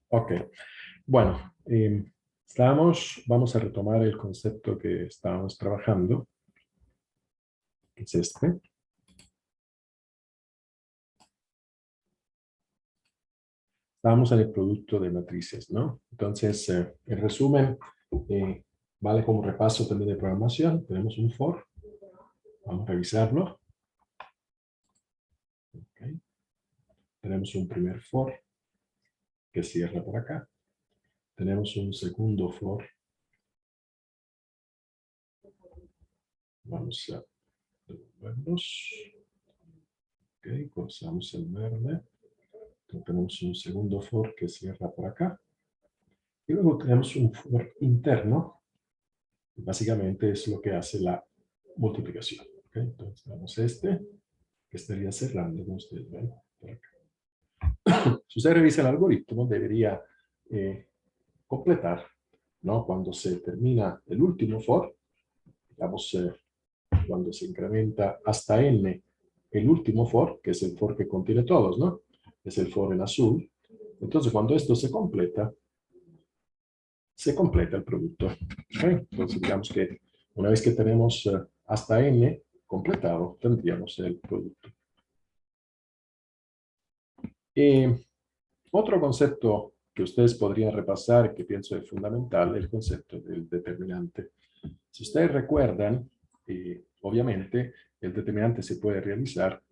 Ok, bueno, vamos a retomar el concepto que estábamos trabajando, que es este. Estábamos en el producto de matrices, ¿no? Entonces, en resumen, eh, vale como repaso también de programación. Tenemos un for, vamos a revisarlo. Okay. Tenemos un primer for que cierra por acá. Tenemos un segundo for. Vamos a devolvernos. Ok, pausamos el verde. Entonces, tenemos un segundo for que cierra por acá. Y luego tenemos un for interno. Básicamente es lo que hace la multiplicación. ¿Okay? Entonces, tenemos este, que estaría cerrando, como ustedes ven, por acá. Si usted revisa el algoritmo, debería completar, ¿no? Cuando se termina el último for, digamos, cuando se incrementa hasta n el último for, que es el for que contiene todos, ¿no? Es el for en azul. Entonces, cuando esto se completa el producto. ¿Okay? Entonces, digamos que una vez que tenemos hasta n completado, tendríamos el producto. Eh, Otro concepto que ustedes podrían repasar, que pienso es fundamental, es el concepto del determinante. Si ustedes recuerdan, obviamente el determinante se puede realizar,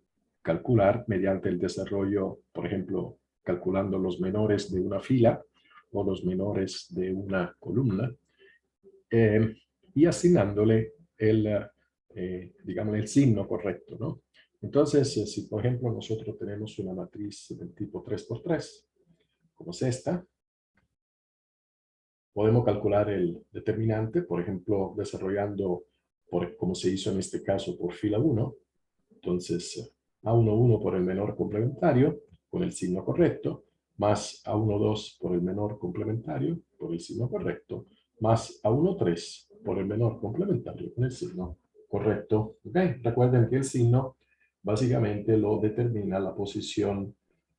calcular mediante el desarrollo, por ejemplo, calculando los menores de una fila o los menores de una columna, eh, y asignándole digamos, el signo correcto, ¿no? Entonces, si por ejemplo nosotros tenemos una matriz del tipo 3×3, como es esta, podemos calcular el determinante, por ejemplo, desarrollando, como se hizo en este caso, por fila 1. Entonces, A11 por el menor complementario, con el signo correcto, más A12 por el menor complementario, por el signo correcto, más A13 por el menor complementario, con el signo correcto. ¿Okay? Recuerden que el signo básicamente lo determina la posición,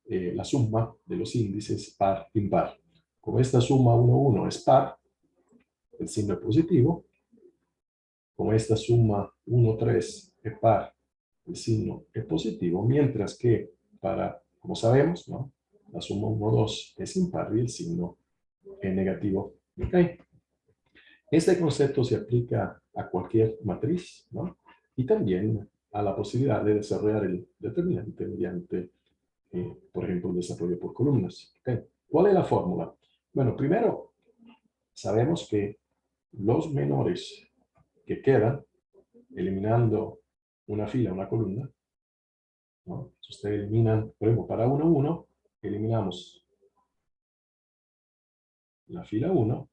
la suma de los índices par-impar. Como esta suma 1, 1 es par, el signo es positivo. Como esta suma 1, 3 es par, el signo es positivo, mientras que como sabemos, ¿no? La suma 1, 2 es impar y el signo es negativo. ¿Okay? Este concepto se aplica a cualquier matriz, ¿no? Y también a la posibilidad de desarrollar el determinante mediante, por ejemplo, el desarrollo por columnas. ¿Okay? ¿Cuál es la fórmula? Bueno, primero, sabemos que los menores que quedan, eliminando una fila, una columna, ¿no? Si ustedes eliminan, por ejemplo, para 1, 1, eliminamos la fila 1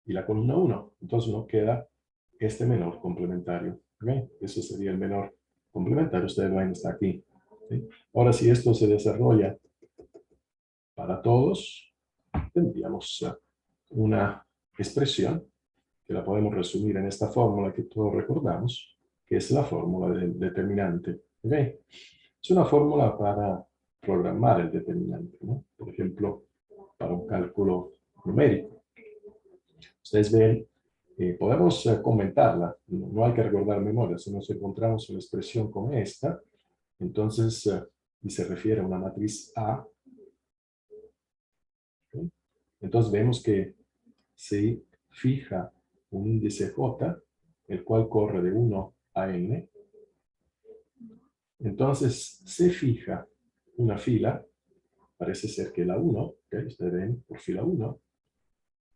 y la columna 1. Entonces nos queda este menor complementario. ¿Okay? Eso sería el menor complementario. Ustedes ven, está aquí. ¿Sí? Ahora, si esto se desarrolla para todos, tendríamos una expresión que la podemos resumir en esta fórmula que todos recordamos, que es la fórmula del determinante. ¿Okay? Es una fórmula para programar el determinante, ¿no? Por ejemplo, para un cálculo numérico. Ustedes ven, podemos comentarla, no hay que recordar memoria. Si nos encontramos una expresión como esta, entonces, y se refiere a una matriz A, ¿okay? Entonces vemos que se fija un índice J, el cual corre de 1 a n. Entonces se fija una fila, parece ser que la 1, ¿okay? Ustedes ven por fila 1,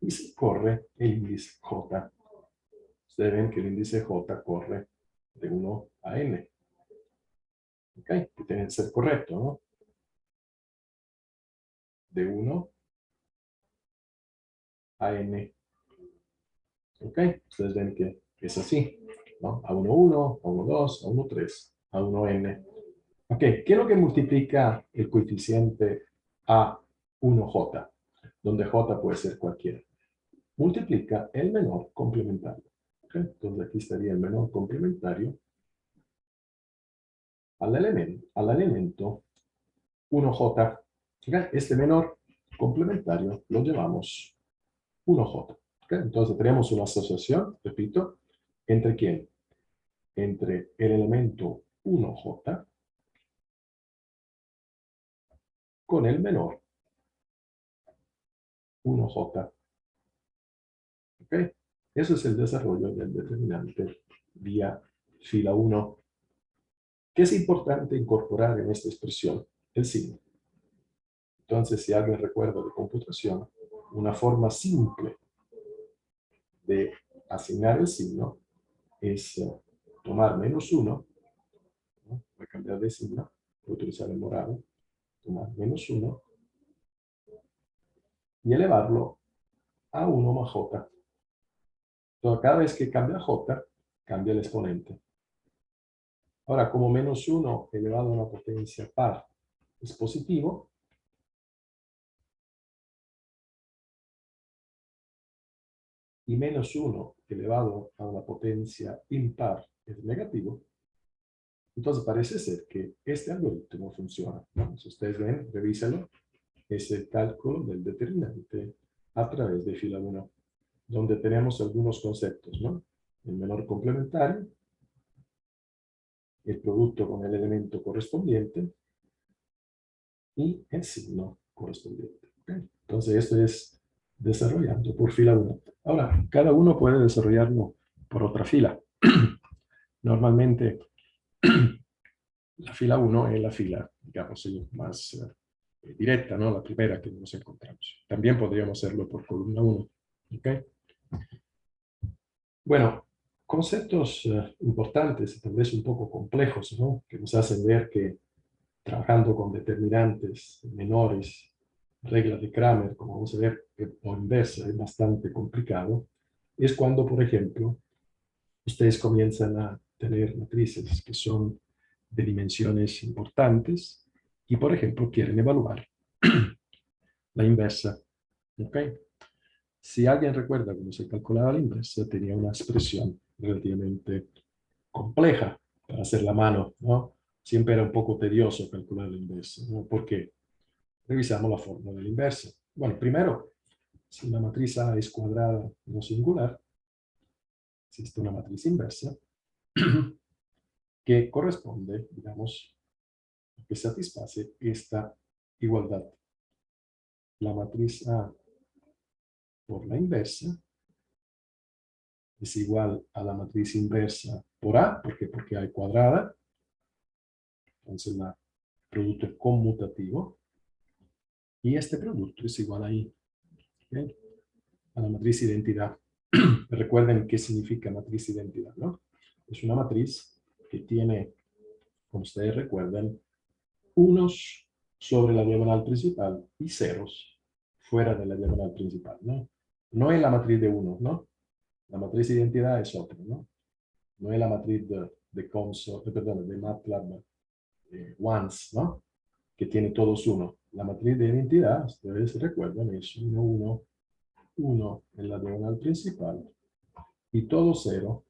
y se corre el índice J. Ustedes ven que el índice J corre de 1 a n. ¿Ok? Que tiene que ser correcto, ¿no? De 1 a n. ¿Ok? Ustedes ven que es así, ¿no? A1, 1, A1, 2, A1, 3, A1, n. Ok, ¿qué es lo que multiplica el coeficiente A1J? Donde J puede ser cualquiera. Multiplica el menor complementario. ¿Okay? Entonces aquí estaría el menor complementario al elemento 1J. ¿Okay? Este menor complementario lo llamamos 1J. ¿Okay? Entonces tenemos una asociación, repito, ¿entre quién? Entre el elemento 1J con el menor 1J. ¿Ok? Eso es el desarrollo del determinante vía fila 1. ¿Qué es importante incorporar en esta expresión? El signo. Entonces, si alguien recuerda de computación, una forma simple de asignar el signo es tomar -1, ¿no? Voy a cambiar de signo, voy a utilizar el morado, tomar -1 y elevarlo a 1 más j. Entonces, cada vez que cambia j, cambia el exponente. Ahora, como -1 elevado a una potencia par es positivo, y -1 elevado a una potencia impar es negativo, entonces parece ser que este algoritmo funciona, ¿no? Si ustedes ven, revísenlo, es el cálculo del determinante a través de fila 1, donde tenemos algunos conceptos, ¿no? El menor complementario, el producto con el elemento correspondiente y el signo correspondiente. ¿Okay? Entonces esto es desarrollando por fila 1. Ahora, cada uno puede desarrollarlo por otra fila. Normalmente la fila 1 es la fila, digamos, más directa, ¿no? La primera que nos encontramos. También podríamos hacerlo por columna 1. ¿Okay? Bueno, conceptos importantes y tal vez un poco complejos, ¿no? Que nos hacen ver que trabajando con determinantes menores, reglas de Kramer, como vamos a ver, o inversa, es bastante complicado, es cuando, por ejemplo, ustedes comienzan a tener matrices que son de dimensiones importantes y, por ejemplo, quieren evaluar la inversa. ¿Okay? Si alguien recuerda cómo se calculaba la inversa, tenía una expresión relativamente compleja para hacer la mano, ¿no? Siempre era un poco tedioso calcular la inversa, ¿no? ¿Por qué? Revisamos la fórmula de la inversa. Bueno, primero, si la matriz A es cuadrada no singular, existe una matriz inversa que corresponde, digamos, que satisface esta igualdad. La matriz A por la inversa es igual a la matriz inversa por A, porque A es cuadrada, entonces el producto es conmutativo, y este producto es igual a I, ¿okay? A la matriz identidad. Recuerden qué significa matriz identidad, ¿no? Es una matriz que tiene, como ustedes recuerdan, unos sobre la diagonal principal y ceros fuera de la diagonal principal, ¿no? No es la matriz de 1, ¿no? La matriz de identidad es otra, ¿no? No es la matriz de MATLAB once, ¿no? Que tiene todos 1. La matriz de identidad, ustedes recuerdan, es 1, 1, 1 en la diagonal principal y todo 0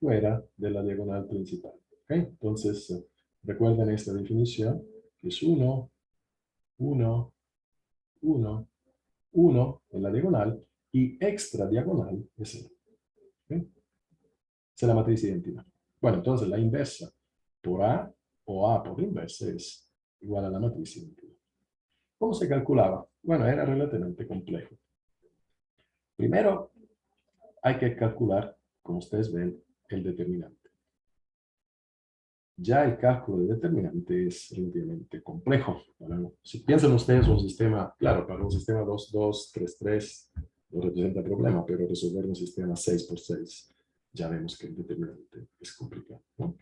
fuera de la diagonal principal. ¿Okay? Entonces, recuerden esta definición, que es 1, 1, 1, 1 en la diagonal y extra diagonal es 0. ¿Okay? Esa es la matriz de identidad. Bueno, entonces la inversa por A o A por inversa es igual a la matriz de identidad. ¿Cómo se calculaba? Bueno, era relativamente complejo. Primero, hay que calcular, como ustedes ven, el determinante. Ya el cálculo de determinante es relativamente complejo. Si piensan ustedes un sistema, claro, para un sistema 2, 2, 3, 3 no representa problema, pero resolver un sistema 6 por 6, ya vemos que el determinante es complicado, ¿no?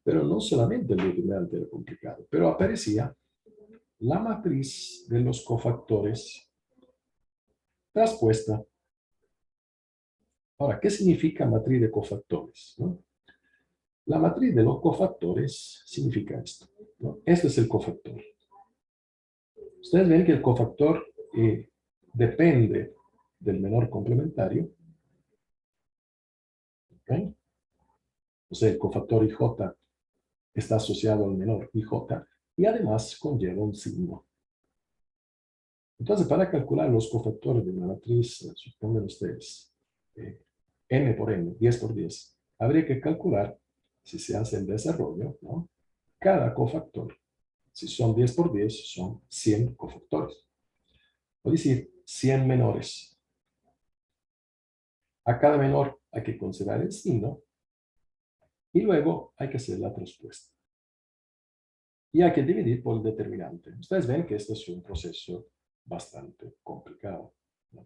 Pero no solamente el determinante era complicado, pero aparecía la matriz de los cofactores traspuesta. Ahora, ¿qué significa matriz de cofactores? ¿No? La matriz de los cofactores significa esto, ¿no? Este es el cofactor. Ustedes ven que el cofactor depende del menor complementario. ¿Okay? O sea, el cofactor IJ está asociado al menor IJ y además conlleva un signo. Entonces, para calcular los cofactores de una matriz, supongan ustedes, n por n, 10 por 10, habría que calcular, si se hace el desarrollo, ¿no? Cada cofactor. Si son 10 por 10, son 100 cofactores. Es decir, 100 menores. A cada menor hay que considerar el signo y luego hay que hacer la traspuesta. Y hay que dividir por el determinante. Ustedes ven que este es un proceso bastante complicado, ¿no?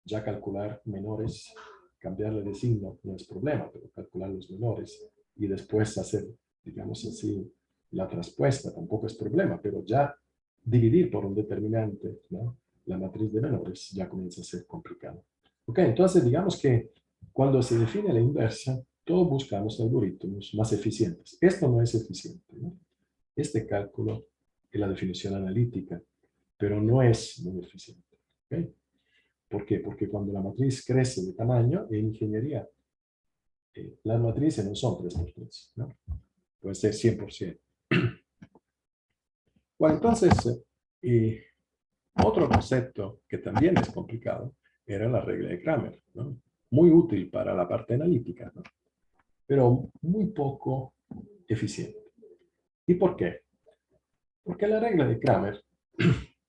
Ya calcular menores, cambiarle de signo no es problema, pero calcular los menores y después hacer, digamos así, la traspuesta tampoco es problema, pero ya dividir por un determinante, ¿no? La matriz de menores ya comienza a ser complicado. Ok, entonces digamos que cuando se define la inversa, todos buscamos algoritmos más eficientes. Esto no es eficiente, ¿no? Este cálculo es la definición analítica, pero no es muy eficiente. ¿Okay? ¿Por qué? Porque cuando la matriz crece de tamaño, en ingeniería, las matrices no son 3 por 3, ¿no? Puede ser 100%. Bueno, entonces, otro concepto que también es complicado era la regla de Kramer, ¿no? Muy útil para la parte analítica, ¿no? Pero muy poco eficiente. ¿Y por qué? Porque la regla de Kramer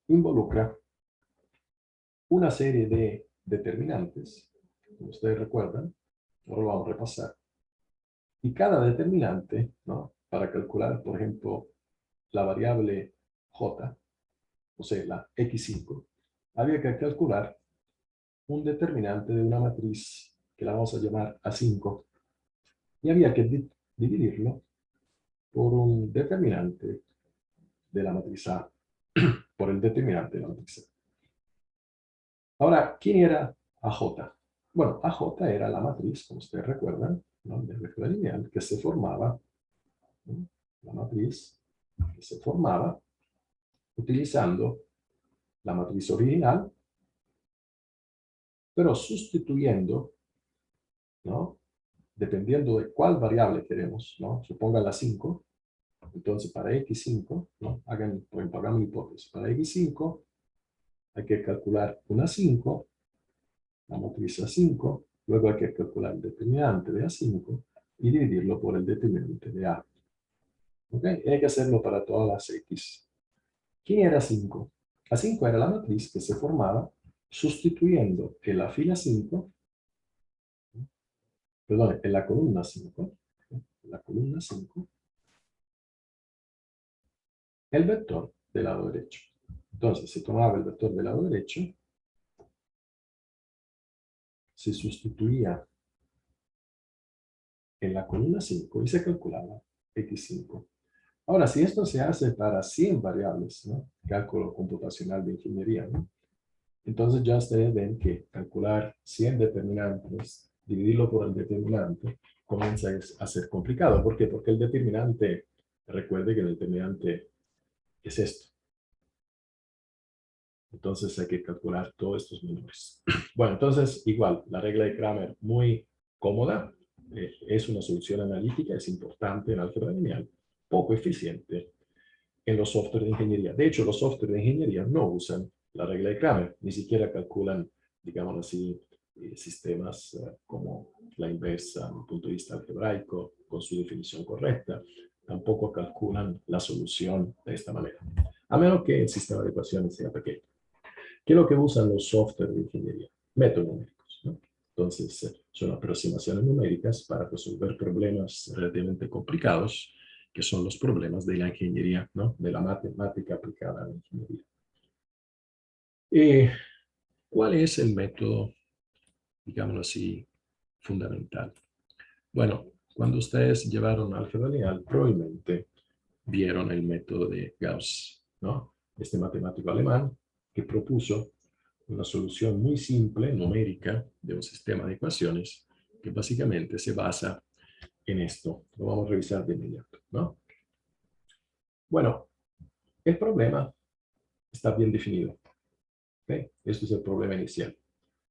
involucra una serie de determinantes, como ustedes recuerdan, ahora lo vamos a repasar, y cada determinante, ¿no? Para calcular, por ejemplo, la variable j, o sea, la x5, había que calcular un determinante de una matriz que la vamos a llamar A5, y había que dividirlo por un determinante de la matriz A, por el determinante de la matriz A. Ahora, ¿quién era AJ? Bueno, AJ era la matriz, como ustedes recuerdan, ¿no? Del vector lineal que se formaba, ¿no? La matriz que se formaba utilizando la matriz original, pero sustituyendo, ¿no? Dependiendo de cuál variable queremos, ¿no? Supongan la 5, entonces para x5, ¿no? Por ejemplo, hagamos una hipótesis. Para x5 hay que calcular una 5, la matriz A5, luego hay que calcular el determinante de A5 y dividirlo por el determinante de A. ¿Ok? Y hay que hacerlo para todas las X. ¿Quién era 5? A5 era la matriz que se formaba sustituyendo en la fila 5, perdón, en la columna 5, en la columna 5, el vector del lado derecho. Entonces, se tomaba el vector del lado derecho, se sustituía en la columna 5 y se calculaba x5. Ahora, si esto se hace para 100 variables, ¿no? Cálculo computacional de ingeniería, ¿no? Entonces ya ustedes ven que calcular 100 determinantes, dividirlo por el determinante, comienza a ser complicado. ¿Por qué? Porque el determinante, recuerde que el determinante es esto. Entonces hay que calcular todos estos menores. Bueno, entonces igual, la regla de Kramer muy cómoda, es una solución analítica, es importante en álgebra lineal, poco eficiente en los software de ingeniería. De hecho, los software de ingeniería no usan la regla de Kramer, ni siquiera calculan, digamos así, sistemas como la inversa desde el punto de vista algebraico, con su definición correcta. Tampoco calculan la solución de esta manera, a menos que el sistema de ecuaciones sea pequeño. ¿Qué es lo que usan los software de ingeniería? Métodos numéricos, ¿no? Entonces, son aproximaciones numéricas para resolver problemas relativamente complicados, que son los problemas de la ingeniería, ¿no? De la matemática aplicada a la ingeniería. ¿Cuál es el método, digámoslo así, fundamental? Bueno, cuando ustedes llevaron álgebra lineal, probablemente vieron el método de Gauss, ¿no? Este matemático alemán que propuso una solución muy simple, numérica, de un sistema de ecuaciones que básicamente se basa en esto. Lo vamos a revisar de inmediato, ¿no? Bueno, el problema está bien definido. ¿Okay? Este es el problema inicial.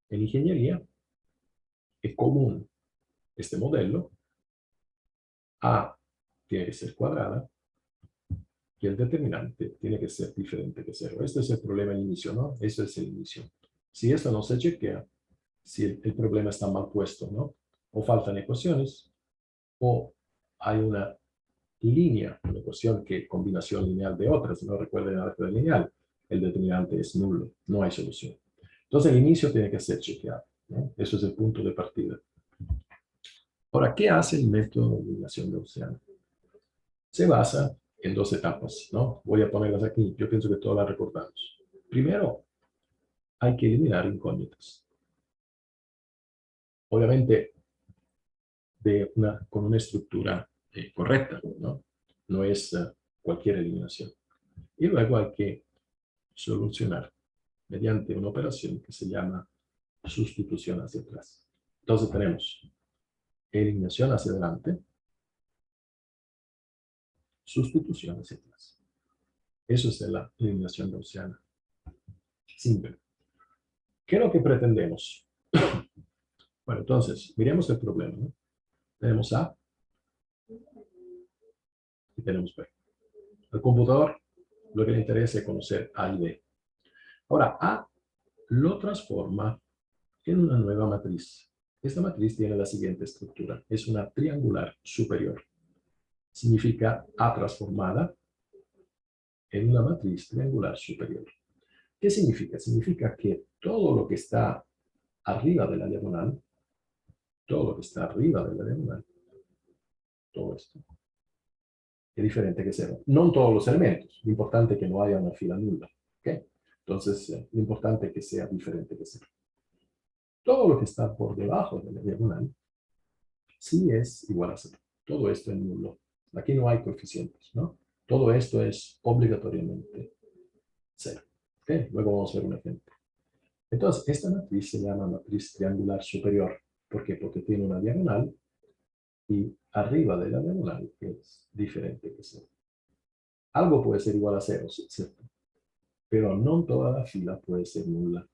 En ingeniería es común este modelo. A tiene que ser cuadrada, que el determinante tiene que ser diferente que 0. Este es el problema al inicio, ¿no? Eso es el inicio. Si esto no se chequea, si el problema está mal puesto, ¿no? O faltan ecuaciones, o hay una línea, una ecuación que combinación lineal de otras, no recuerden el álgebra lineal, el determinante es nulo, no hay solución. Entonces el inicio tiene que ser chequeado, ¿no? Eso es el punto de partida. Ahora, ¿qué hace el método de eliminación gaussiana? Se basa en dos etapas, ¿no? Voy a ponerlas aquí, yo pienso que todas las recordamos. Primero, hay que eliminar incógnitas. Obviamente, con una estructura correcta, ¿no? No es cualquier eliminación. Y luego hay que solucionar mediante una operación que se llama sustitución hacia atrás. Entonces tenemos eliminación hacia adelante, sustitución hacia atrás. Eso es la eliminación gaussiana. Simple. ¿Qué es lo que pretendemos? Bueno, entonces, miremos el problema, ¿no? Tenemos A y tenemos B. Al computador lo que le interesa es conocer A y B. Ahora, A lo transforma en una nueva matriz. Esta matriz tiene la siguiente estructura. Es una triangular superior. Significa A transformada en una matriz triangular superior. ¿Qué significa? Significa que todo lo que está arriba de la diagonal, todo lo que está arriba de la diagonal, todo esto, es diferente que 0. No todos los elementos. Lo importante es que no haya una fila nula. ¿Okay? Entonces, lo importante es que sea diferente que 0. Todo lo que está por debajo de la diagonal sí es igual a 0. Todo esto es nulo. Aquí no hay coeficientes, ¿no? Todo esto es obligatoriamente 0. ¿Okay? Luego vamos a ver un ejemplo. Entonces, esta matriz se llama matriz triangular superior. ¿Por qué? Porque tiene una diagonal y arriba de la diagonal es diferente que 0. Algo puede ser igual a 0, ¿cierto? Pero no toda la fila puede ser nula.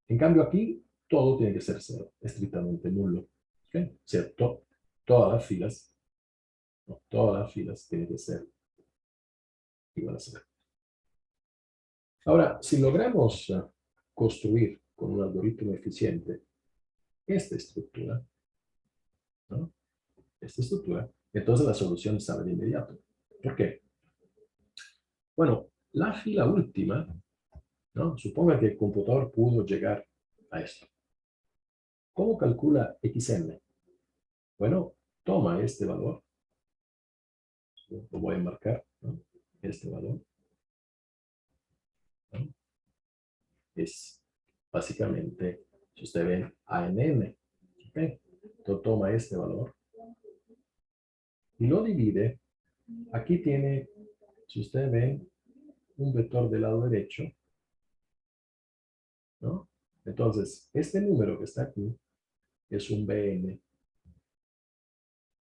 En cambio aquí, todo tiene que ser 0, estrictamente nulo. ¿Okay? ¿Cierto? Todas las filas, no, todas las filas tienen que ser igual a 0. Ahora, si logramos construir con un algoritmo eficiente esta estructura, ¿no? Esta estructura, entonces la solución sale de inmediato. ¿Por qué? Bueno, la fila última, ¿no? Suponga que el computador pudo llegar a esto. ¿Cómo calcula XN? Bueno, toma este valor, lo voy a marcar, ¿no? Este valor, ¿no? Es básicamente, si usted ve, ANN. ¿Okay? Entonces toma este valor y lo divide. Aquí tiene, si usted ve, un vector del lado derecho, ¿no? Entonces, este número que está aquí es un BN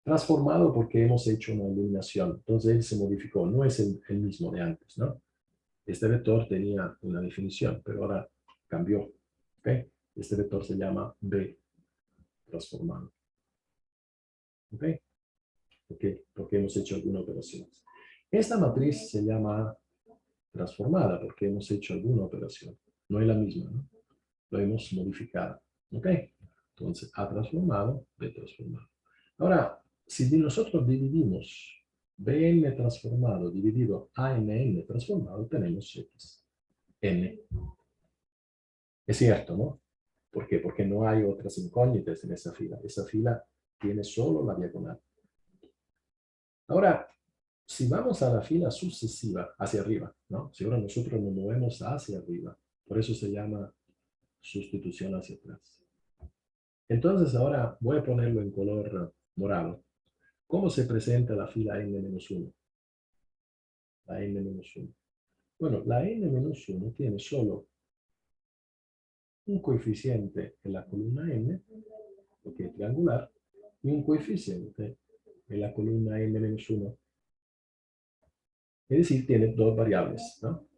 transformado porque hemos hecho una eliminación. Entonces, él se modificó, no es el mismo de antes, ¿no? Este vector tenía una definición, pero ahora cambió. ¿Okay? Este vector se llama B transformado. ¿Ok? Porque hemos hecho alguna operación. Esta matriz se llama transformada porque hemos hecho alguna operación. No es la misma, ¿no? Lo hemos modificado. ¿Ok? Entonces, A transformado, B transformado. Ahora, si nosotros dividimos Bn transformado dividido ANN transformado, tenemos X. N. Es cierto, ¿no? ¿Por qué? Porque no hay otras incógnitas en esa fila. Esa fila tiene solo la diagonal. Ahora, si vamos a la fila sucesiva, hacia arriba, ¿no? Si ahora nosotros nos movemos hacia arriba, por eso se llama sustitución hacia atrás. Entonces ahora voy a ponerlo en color morado. ¿Cómo se presenta la fila n-1? La n-1. Bueno, la n-1 tiene solo un coeficiente en la columna n, porque es triangular, y un coeficiente en la columna n-1. Es decir, tiene dos variables, ¿no?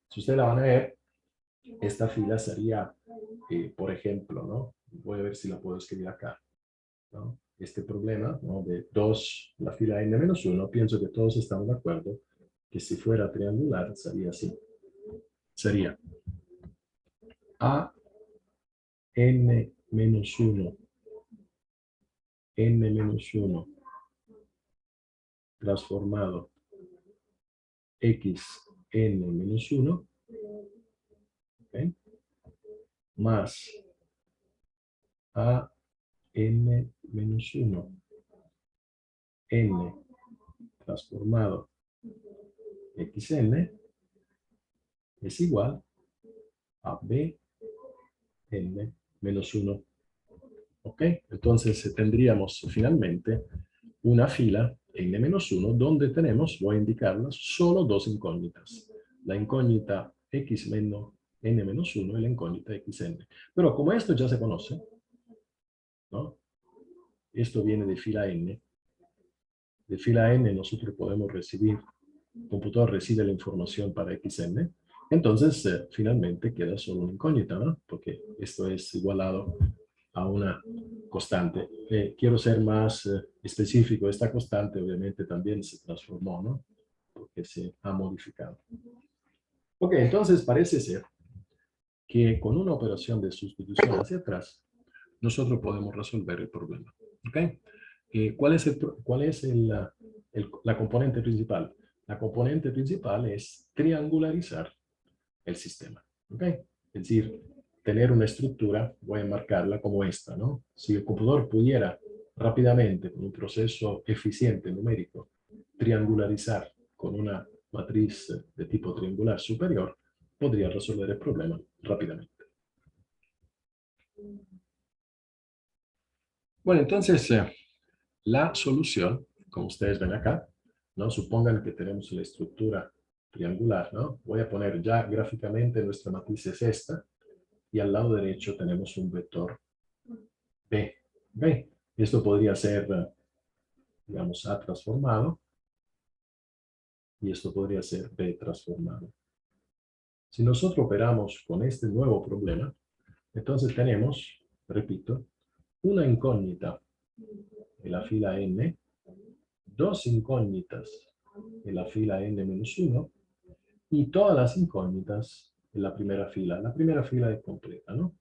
Si ustedes la van a ver, esta fila sería, por ejemplo, ¿no? Voy a ver si la puedo escribir acá, ¿no? Este problema, ¿no? De 2, la fila n-1, pienso que todos estamos de acuerdo que si fuera triangular sería así. Sería a n menos 1, n menos 1 transformado x n menos 1, ¿okay? Más a n menos 1 n transformado xn es igual a b n menos 1. ¿Ok? Entonces tendríamos finalmente una fila n-1 donde tenemos, voy a indicarlas, solo dos incógnitas. La incógnita x menos n-1 y la incógnita xn. Pero como esto ya se conoce, ¿no? Esto viene de fila n. De fila n nosotros podemos recibir, el computador recibe la información para xn. Entonces, finalmente queda solo una incógnita, ¿no? Porque esto es igualado a una constante. Quiero ser más específico. Esta constante obviamente también se transformó, ¿no? Porque se ha modificado. Ok, entonces parece ser que con una operación de sustitución hacia atrás, nosotros podemos resolver el problema. ¿Ok? ¿Cuál es la componente principal? La componente principal es triangularizar el sistema. ¿Ok? Es decir, tener una estructura, voy a marcarla como esta, ¿no? Si el computador pudiera rápidamente, con un proceso eficiente numérico, triangularizar con una matriz de tipo triangular superior, podría resolver el problema rápidamente. Bueno, entonces, la solución, como ustedes ven acá, ¿no? Supongan que tenemos la estructura triangular, ¿no? Voy a poner ya gráficamente nuestra matriz es esta, y al lado derecho tenemos un vector B. ¿Okay? Esto podría ser, digamos, A transformado, y esto podría ser B transformado. Si nosotros operamos con este nuevo problema, entonces tenemos, repito, una incógnita en la fila n, dos incógnitas en la fila n-1 y todas las incógnitas en la primera fila. La primera fila es completa, ¿no?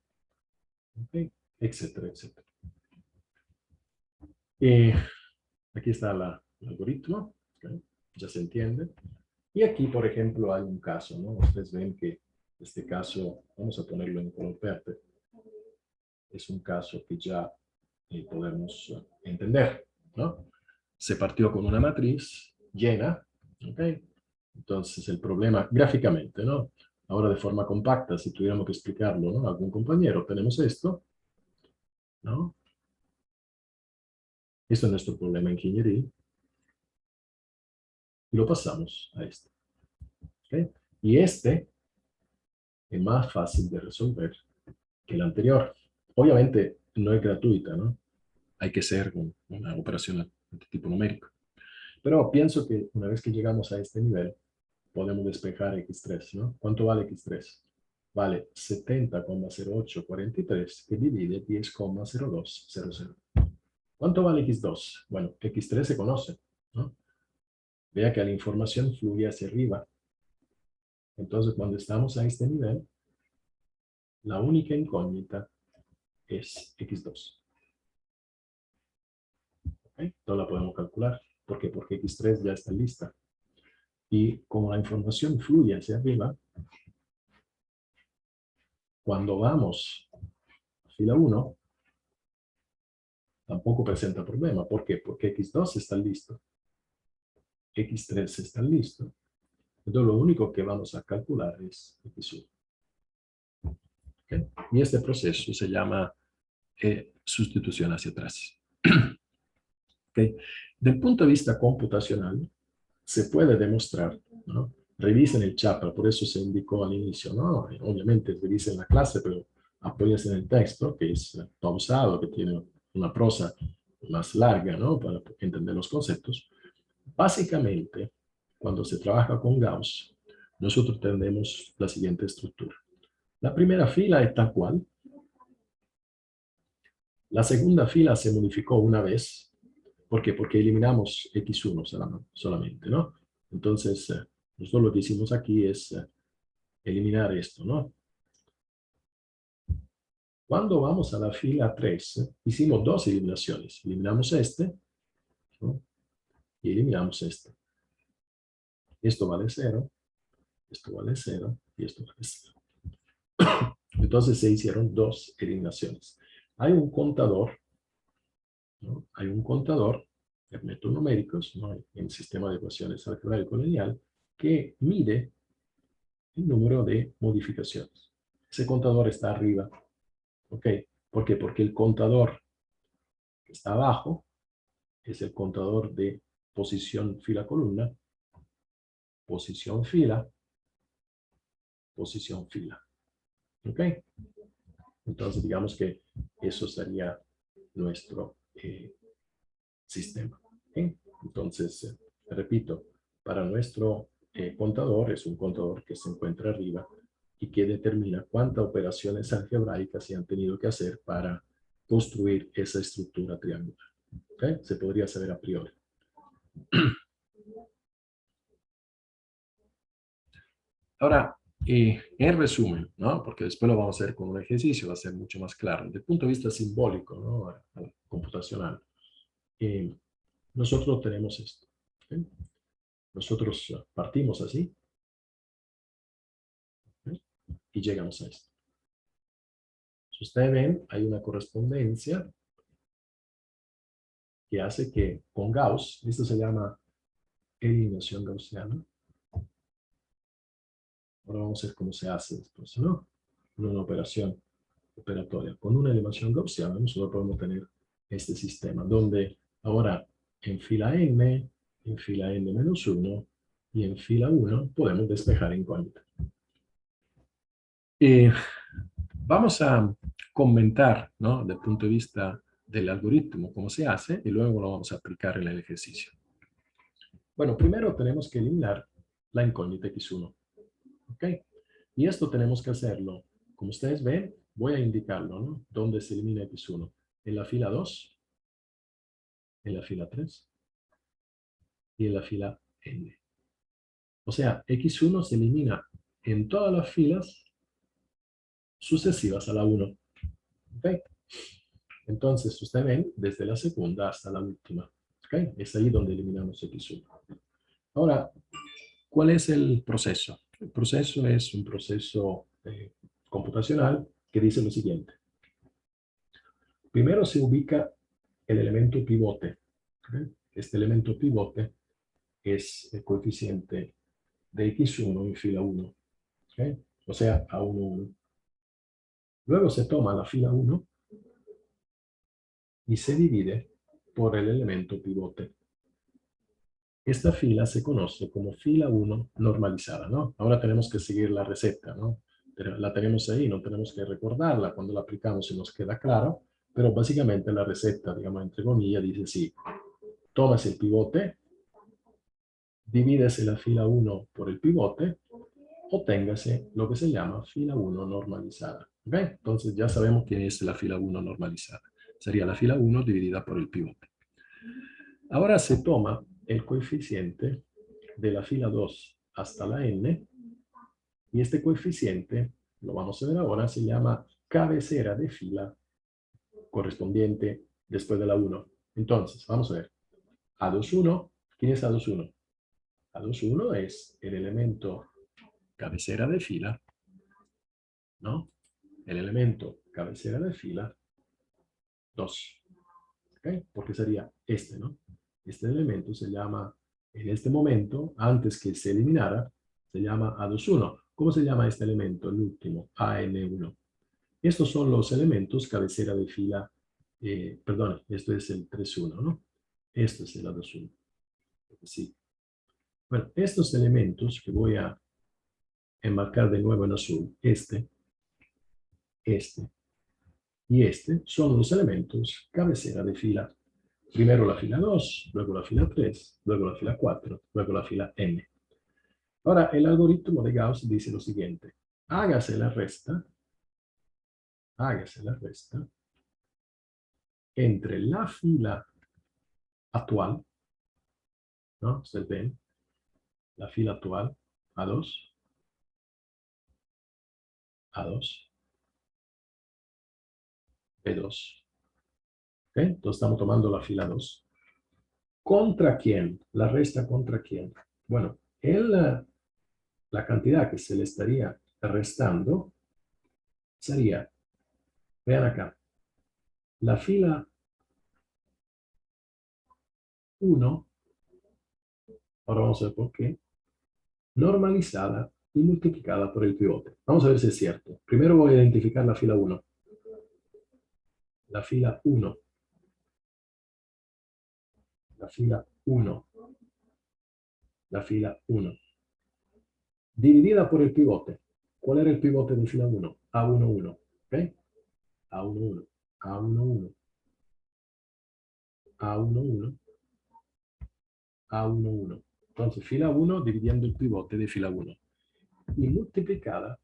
¿Okay? Etcétera, etcétera. Aquí está el algoritmo, ¿okay? Ya se entiende. Y aquí, por ejemplo, hay un caso, ¿no? Ustedes ven que este caso, vamos a ponerlo en color verde, es un caso que ya podemos entender, ¿no? Se partió con una matriz llena, ¿ok? Entonces el problema gráficamente, ¿no? Ahora de forma compacta, si tuviéramos que explicarlo, ¿no? A algún compañero, tenemos esto, ¿no? Esto es nuestro problema en ingeniería. Y lo pasamos a este, ¿ok? Y este es más fácil de resolver que el anterior. Obviamente no es gratuita, ¿no? Hay que ser una operación de tipo numérico. Pero pienso que una vez que llegamos a este nivel, podemos despejar x3, ¿no? ¿Cuánto vale x3? Vale 70,0843 que divide 10,0200. ¿Cuánto vale x2? Bueno, x3 se conoce, ¿no? Vea que la información fluye hacia arriba. Entonces, cuando estamos a este nivel, la única incógnita es x2. ¿Okay? Entonces la podemos calcular. ¿Por qué? Porque x3 ya está lista. Y como la información fluye hacia arriba, cuando vamos a fila 1, tampoco presenta problema. ¿Por qué? Porque x2 está listo. x3 está listo. Entonces lo único que vamos a calcular es x1. ¿Okay? Y este proceso se llama sustitución hacia atrás. ¿Okay? Del punto de vista computacional, se puede demostrar, ¿no? Revisen el chat, por eso se indicó al inicio, ¿no? Obviamente revisen la clase, pero apóyense en el texto, que es pausado, que tiene una prosa más larga, ¿no? Para entender los conceptos. Básicamente, cuando se trabaja con Gauss, nosotros tenemos la siguiente estructura. La primera fila es tal cual. La segunda fila se modificó una vez. ¿Por qué? Porque eliminamos x1 solamente, ¿no? Entonces, Nosotros lo que hicimos aquí es eliminar esto, ¿no? Cuando vamos a la fila 3, hicimos dos eliminaciones. Eliminamos este, ¿no? Y eliminamos este. Esto vale 0, esto vale 0 y esto vale 0. Entonces se hicieron dos eliminaciones. Hay un contador, ¿no? Hay un contador de métodos numéricos, ¿no? En el sistema de ecuaciones algebraico lineal que mide el número de modificaciones. Ese contador está arriba. ¿Ok? ¿Por qué? Porque el contador que está abajo es el contador de posición fila-columna, posición fila, posición fila. ¿Ok? Entonces, digamos que eso sería nuestro sistema. ¿Okay? Entonces, repito, para nuestro contador es un contador que se encuentra arriba y que determina cuántas operaciones algebraicas se han tenido que hacer para construir esa estructura triangular. ¿Okay? Se podría saber a priori. Ahora, en resumen, ¿no? Porque después lo vamos a hacer con un ejercicio, va a ser mucho más claro. Desde el punto de vista simbólico, ¿no? Computacional, nosotros tenemos esto. ¿Okay? Nosotros partimos así, ¿okay? Y llegamos a esto. Si ustedes ven, hay una correspondencia que hace que con Gauss, esto se llama eliminación gaussiana. Ahora vamos a ver cómo se hace después, ¿no? Una operación operatoria. Con una eliminación gaussiana nosotros podemos tener este sistema, donde ahora en fila n, en fila n-1 y en fila 1 podemos despejar incógnita. Vamos a comentar, ¿no? Desde el punto de vista del algoritmo, cómo se hace, y luego lo vamos a aplicar en el ejercicio. Bueno, primero tenemos que eliminar la incógnita x1. ¿Ok? Y esto tenemos que hacerlo. Como ustedes ven, voy a indicarlo, ¿no? ¿Dónde se elimina x1? En la fila 2, en la fila 3 y en la fila n. O sea, x1 se elimina en todas las filas sucesivas a la 1. ¿Ok? Entonces, ustedes ven, desde la segunda hasta la última. ¿Ok? Es ahí donde eliminamos x1. Ahora, ¿cuál es el proceso? El proceso es un proceso computacional que dice lo siguiente. Primero se ubica el elemento pivote. ¿Okay? Este elemento pivote es el coeficiente de x1 en fila 1. ¿Okay? O sea, A11. Luego se toma la fila 1 y se divide por el elemento pivote. Esta fila se conoce como fila 1 normalizada, ¿no? Ahora tenemos que seguir la receta, ¿no? La tenemos ahí, no tenemos que recordarla. Cuando la aplicamos se nos queda claro, pero básicamente la receta, digamos, entre comillas, dice sí. Tomas el pivote, divídese la fila 1 por el pivote, obténgase lo que se llama fila 1 normalizada. ¿Ok? Entonces ya sabemos qué es la fila 1 normalizada. Sería la fila 1 dividida por el pivote. Ahora se toma el coeficiente de la fila 2 hasta la n, y este coeficiente, lo vamos a ver ahora, se llama cabecera de fila correspondiente después de la 1. Entonces, vamos a ver. A21, ¿quién es A21? A21 es el elemento cabecera de fila, ¿no? El elemento cabecera de fila 2. ¿Ok? Porque sería este, ¿no? Este elemento se llama, en este momento, antes que se eliminara, se llama A21. ¿Cómo se llama este elemento? El último, AN1. Estos son los elementos cabecera de fila, perdón, esto es el 3,1, ¿no? Esto es el A21. Sí. Bueno, estos elementos que voy a enmarcar de nuevo en azul, este y este, son los elementos cabecera de fila. Primero la fila 2, luego la fila 3, luego la fila 4, luego la fila n. Ahora, el algoritmo de Gauss dice lo siguiente. Hágase la resta entre la fila actual, ¿no? Ustedes ven, la fila actual, A2, A2, B2. ¿Ok? Entonces estamos tomando la fila 2. ¿Contra quién? La resta contra quién. Bueno, la cantidad que se le estaría restando sería, vean acá, la fila 1, ahora vamos a ver por qué, normalizada y multiplicada por el pivote. Vamos a ver si es cierto. Primero voy a identificar la fila 1. La fila 1. La fila 1. La fila 1. Dividida por el pivote. ¿Cuál era el pivote de fila 1? A11. ¿Ok? A11. A11. A11. A11. Entonces, fila 1 dividiendo el pivote de fila 1. Y multiplicada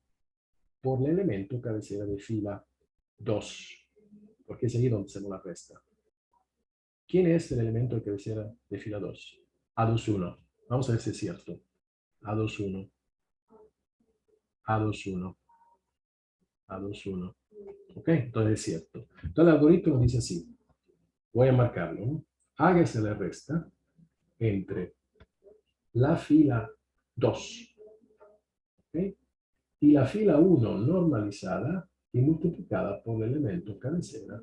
por el elemento cabecera de fila 2. Porque es ahí donde hacemos la resta. ¿Quién es el elemento de cabecera de fila 2? A21. Vamos a ver si es cierto. A21. A21. A21. ¿Ok? Entonces es cierto. Entonces el algoritmo dice así. Voy a marcarlo, ¿no? Hágase la resta entre la fila 2, ¿ok? Y la fila 1 normalizada y multiplicada por el elemento cabecera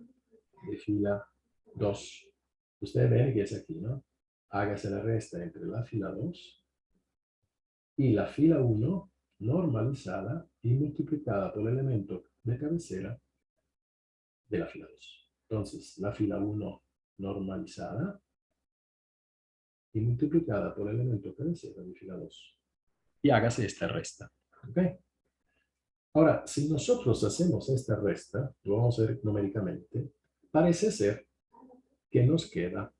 de fila 2. Ustedes ven que es aquí, ¿no? Hágase la resta entre la fila 2 y la fila 1 normalizada y multiplicada por el elemento de cabecera de la fila 2. Entonces, la fila 1 normalizada y multiplicada por el elemento cabecera de fila 2. Y hágase esta resta. ¿Ok? Ahora, si nosotros hacemos esta resta, lo vamos a ver numéricamente, parece ser que nos queda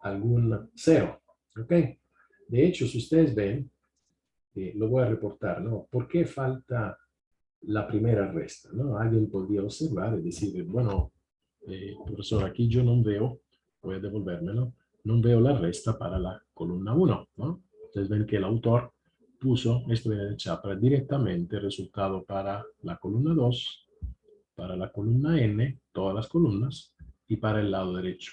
algún cero. ¿Ok? De hecho, si ustedes ven, lo voy a reportar, ¿no? ¿Por qué falta la primera resta? ¿No? Alguien podría observar y decir, bueno, profesor, aquí yo no veo, voy a devolvérmelo, no veo la resta para la columna 1, ¿no? Ustedes ven que el autor puso, esto viene de Chapra, directamente el resultado para la columna 2, para la columna N, todas las columnas, y para el lado derecho.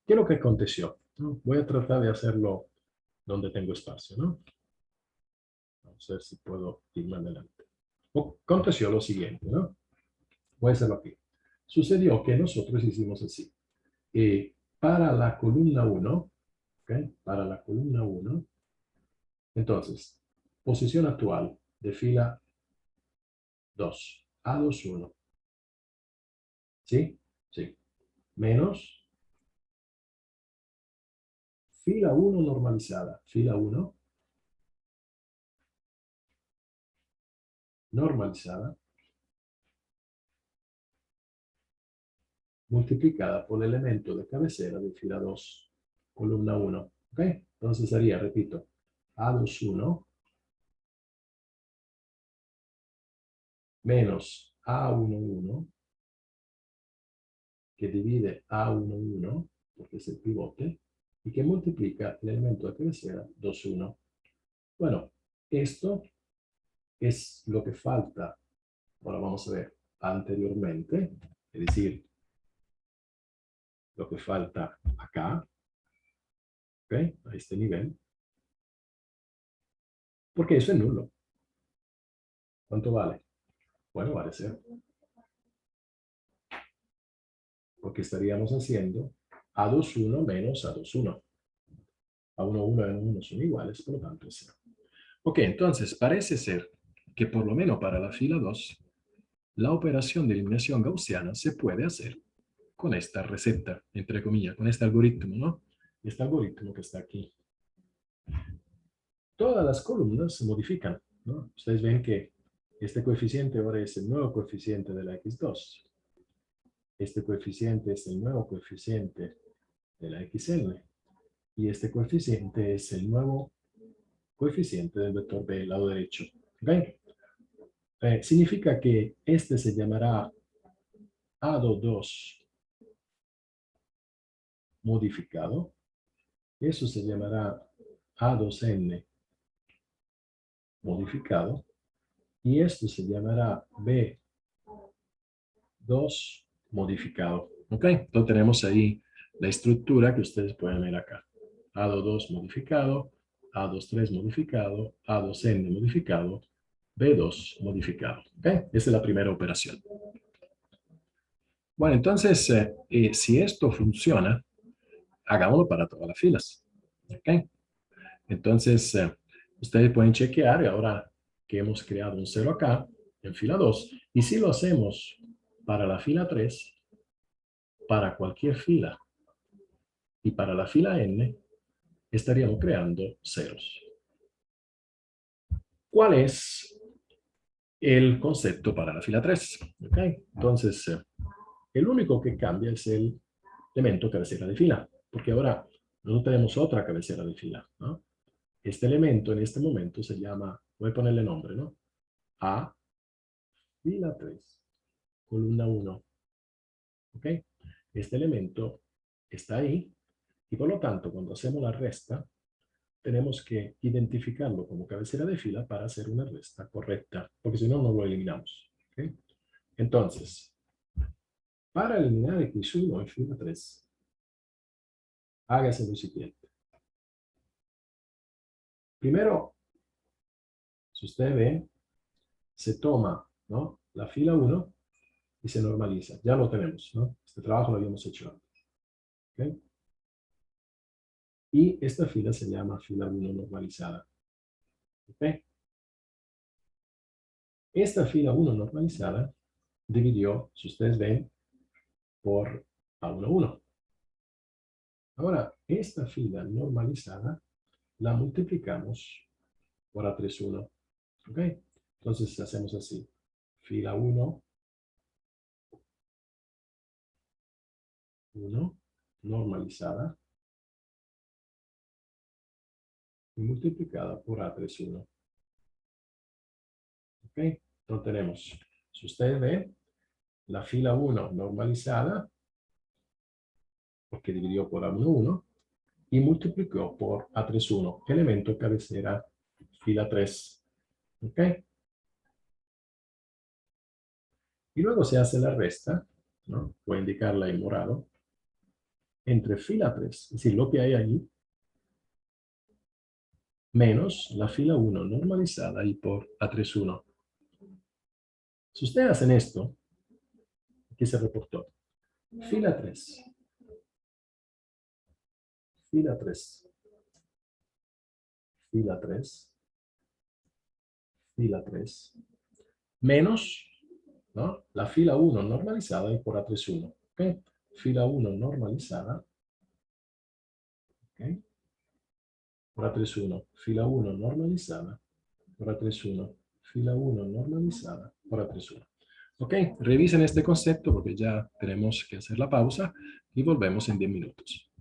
¿Qué es lo que aconteció? ¿No? Voy a tratar de hacerlo donde tengo espacio, ¿no? Vamos a ver si puedo ir más adelante. Aconteció lo siguiente, ¿no? Voy a hacerlo aquí. Sucedió que nosotros hicimos así. Para la columna 1, ¿okay? Para la columna 1, entonces, posición actual de fila 2, A21, ¿sí? Sí. Menos fila 1 normalizada, fila 1 normalizada, multiplicada por el elemento de cabecera de fila 2, columna 1, ¿ok? Entonces sería, repito, A21 menos A11, que divide A11, porque es el pivote, y que multiplica el elemento de cabecera 2,1. Bueno, esto es lo que falta, ahora vamos a ver, anteriormente, es decir, lo que falta acá, ¿ok? A este nivel, porque eso es nulo. ¿Cuánto vale? Bueno, vale 0. Porque estaríamos haciendo A21 menos A21. A11 y A11 son iguales, por lo tanto es 0. Ok, entonces parece ser que por lo menos para la fila 2, la operación de eliminación gaussiana se puede hacer con esta receta, entre comillas, con este algoritmo, ¿no? Este algoritmo que está aquí. Todas las columnas se modifican, ¿no? Ustedes ven que este coeficiente ahora es el nuevo coeficiente de la x2. Este coeficiente es el nuevo coeficiente de la xn. Y este coeficiente es el nuevo coeficiente del vector B del lado derecho. ¿Okay? Significa que este se llamará ADO2 modificado. Eso se llamará A2N modificado. Y esto se llamará B2 modificado. ¿Ok? Entonces tenemos ahí la estructura que ustedes pueden ver acá. A22 modificado, A23 modificado, A2N modificado, B2 modificado. ¿Ok? Esa es la primera operación. Bueno, entonces, si esto funciona, hagámoslo para todas las filas. ¿Ok? Entonces, ustedes pueden chequear ahora que hemos creado un 0 acá, en fila 2, y si lo hacemos para la fila 3, para cualquier fila, y para la fila n, estaríamos creando ceros. ¿Cuál es el concepto para la fila 3? ¿Okay? Entonces, el único que cambia es el elemento cabecera de fila, porque ahora no tenemos otra cabecera de fila, ¿no? Este elemento en este momento se llama, voy a ponerle nombre, ¿no? A, fila 3, columna 1. ¿Ok? Este elemento está ahí y por lo tanto cuando hacemos la resta tenemos que identificarlo como cabecera de fila para hacer una resta correcta, porque si no, no lo eliminamos. ¿Ok? Entonces, para eliminar X1 en fila 3, hágase lo siguiente. Primero, si usted ve, se toma, ¿no?, la fila 1 y se normaliza. Ya lo tenemos, ¿no? Este trabajo lo habíamos hecho antes. ¿Ok? Y esta fila se llama fila 1 normalizada. ¿Ok? Esta fila 1 normalizada dividió, si ustedes ven, por A11. Ahora, esta fila normalizada la multiplicamos por A31. ¿Ok? Entonces hacemos así. Fila 1, 1, normalizada, y multiplicada por A31. ¿Ok? Entonces tenemos, si ustedes ven, la fila 1 normalizada, porque dividió por A11, y multiplicó por A31, elemento cabecera fila 3. ¿Ok? Y luego se hace la resta, ¿no? Voy a indicarla en morado, entre fila 3, es decir, lo que hay allí, menos la fila 1 normalizada y por A31. Si ustedes hacen esto, aquí se reportó. Fila 3. Fila 3. Fila 3. Fila 3. Menos, ¿no?, la fila 1 normalizada y por A31. ¿Ok? Fila 1 normalizada. ¿Ok? Por A31. Fila 1 normalizada. Por A31. Fila 1 normalizada. Por A31. ¿Ok? Revisen este concepto porque ya tenemos que hacer la pausa y volvemos en 10 minutos.